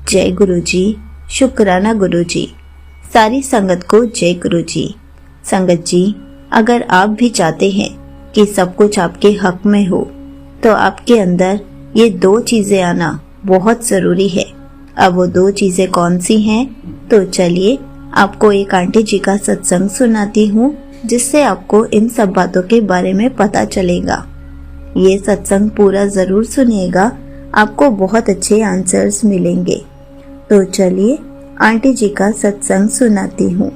जय गुरु जी, शुक्राना गुरु जी। सारी संगत को जय गुरु जी। संगत जी, अगर आप भी चाहते हैं कि सब कुछ आपके हक में हो तो आपके अंदर ये दो चीजें आना बहुत जरूरी है। अब वो दो चीजें कौन सी हैं? तो चलिए आपको एक आंटी जी का सत्संग सुनाती हूँ, जिससे आपको इन सब बातों के बारे में पता चलेगा। ये सत्संग पूरा जरूर सुनिएगा, आपको बहुत अच्छे आंसर्स मिलेंगे। तो चलिए आंटी जी का सत्संग सुनाती हूँ।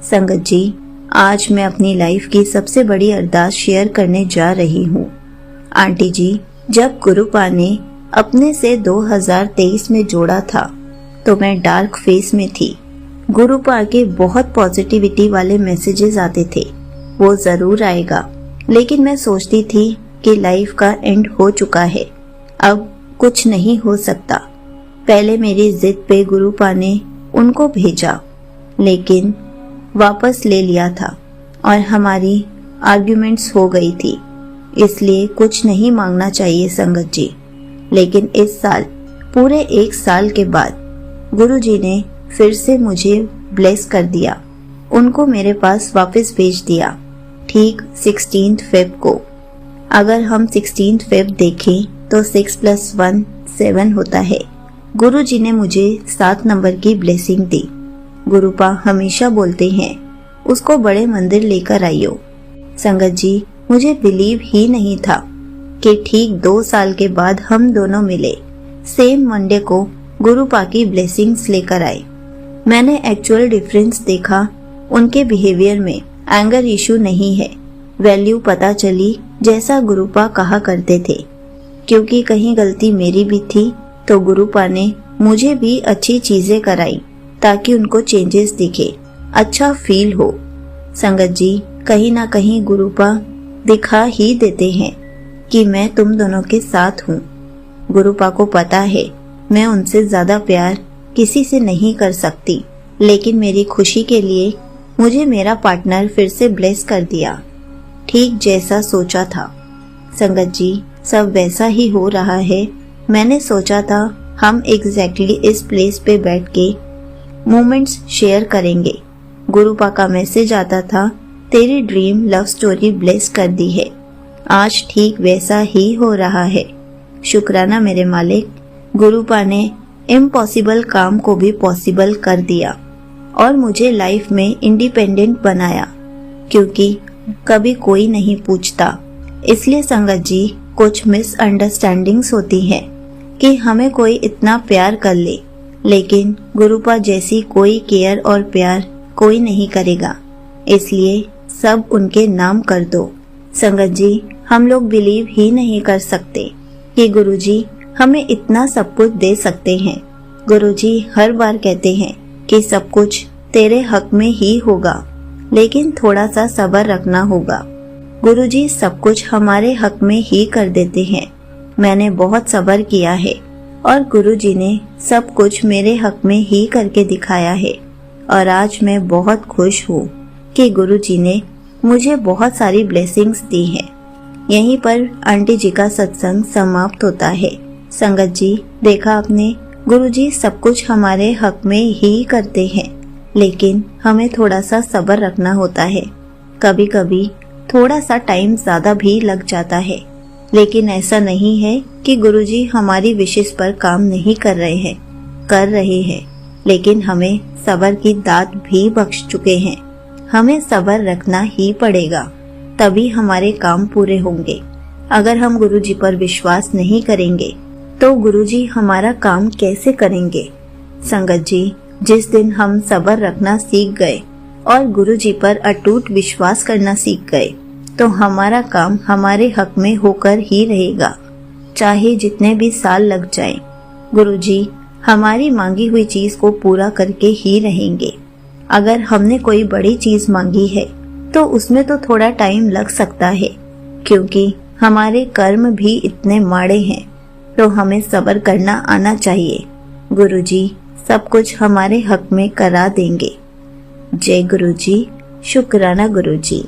संगत जी, आज मैं अपनी लाइफ की सबसे बड़ी अरदास शेयर करने जा रही हूँ। आंटी जी, जब गुरुपा ने अपने से 2023 में जोड़ा था तो मैं डार्क फेस में थी। गुरुपा के बहुत पॉजिटिविटी वाले मैसेजेस आते थे, वो जरूर आएगा, लेकिन मैं सोचती थी कि लाइफ का एंड हो चुका है, अब कुछ नहीं हो सकता। पहले मेरी जिद पे गुरुपा ने उनको भेजा, लेकिन वापस ले लिया था और हमारी आर्ग्यूमेंट्स हो गई थी, इसलिए कुछ नहीं मांगना चाहिए संगत जी। लेकिन इस साल, पूरे 1 साल के बाद, गुरुजी ने फिर से मुझे ब्लेस कर दिया, उनको मेरे पास वापस भेज दिया, ठीक 16 फेब को। अगर हम 16 फेब देखें तो 6 + 1 7 होता है। गुरुजी ने मुझे 7 नंबर की ब्लेसिंग दी। गुरुपा हमेशा बोलते हैं, उसको बड़े मंदिर लेकर आइयो। संगत जी, मुझे बिलीव ही नहीं था कि ठीक 2 साल के बाद हम दोनों मिले, सेम मंडे को गुरुपा की ब्लेसिंग्स लेकर आए। मैंने एक्चुअल डिफरेंस देखा, उनके बिहेवियर में एंगर इशू नहीं है, वैल्यू पता चली जैसा गुरुपा कहा करते थे। क्योंकि कहीं गलती मेरी भी थी तो गुरुपा ने मुझे भी अच्छी चीजें कराई ताकि उनको चेंजेस दिखे, अच्छा फील हो। संगत जी, कहीं ना कहीं गुरुपा दिखा ही देते हैं कि मैं तुम दोनों के साथ हूँ। गुरुपा को पता है मैं उनसे ज्यादा प्यार किसी से नहीं कर सकती, लेकिन मेरी खुशी के लिए मुझे मेरा पार्टनर फिर से ब्लेस कर दिया, ठीक जैसा सोचा था। संगत जी, सब वैसा ही हो रहा है। मैंने सोचा था हम एग्जैक्टली इस प्लेस पे बैठ के मोमेंट्स शेयर करेंगे। गुरुपा का मैसेज आता था, तेरी ड्रीम लव स्टोरी ब्लेस कर दी है। आज ठीक वैसा ही हो रहा है। शुक्राना मेरे मालिक, गुरुपा ने इम्पॉसिबल काम को भी पॉसिबल कर दिया और मुझे लाइफ में इंडिपेंडेंट बनाया, क्योंकि कभी कोई नहीं पूछता। इसलिए संगत जी, कुछ मिसअंडरस्टैंडिंग्स होती हैं कि हमें कोई इतना प्यार कर ले, लेकिन गुरुपा जैसी कोई केयर और प्यार कोई नहीं करेगा, इसलिए सब उनके नाम कर दो। संगत जी, हम लोग बिलीव ही नहीं कर सकते कि गुरुजी हमें इतना सब कुछ दे सकते हैं। गुरुजी हर बार कहते हैं कि सब कुछ तेरे हक में ही होगा, लेकिन थोड़ा सा सब्र रखना होगा। गुरुजी सब कुछ हमारे हक में ही कर देते हैं। मैंने बहुत सब्र किया है और गुरुजी ने सब कुछ मेरे हक में ही करके दिखाया है, और आज मैं बहुत खुश हूँ कि गुरुजी ने मुझे बहुत सारी ब्लेसिंग्स दी हैं। यहीं पर आंटी जी का सत्संग समाप्त होता है। संगत जी, देखा आपने, गुरुजी सब कुछ हमारे हक में ही करते हैं, लेकिन हमें थोड़ा सा सब्र रखना होता है। कभी कभी थोड़ा सा टाइम ज्यादा भी लग जाता है, लेकिन ऐसा नहीं है कि गुरुजी हमारी विशेष पर काम नहीं कर रहे हैं, लेकिन हमें सब्र की दात भी बख्श चुके हैं। हमें सब्र रखना ही पड़ेगा, तभी हमारे काम पूरे होंगे। अगर हम गुरुजी पर विश्वास नहीं करेंगे तो गुरुजी हमारा काम कैसे करेंगे? संगत जी, जिस दिन हम सब्र रखना सीख गए और गुरुजी पर अटूट विश्वास करना सीख गए, तो हमारा काम हमारे हक में होकर ही रहेगा, चाहे जितने भी साल लग जाएं। गुरुजी हमारी मांगी हुई चीज को पूरा करके ही रहेंगे। अगर हमने कोई बड़ी चीज मांगी है तो उसमें तो थोड़ा टाइम लग सकता है, क्योंकि हमारे कर्म भी इतने माड़े हैं, तो हमें सब्र करना आना चाहिए। गुरुजी सब कुछ हमारे हक में करा देंगे। जय गुरुजी, शुक्राना गुरुजी।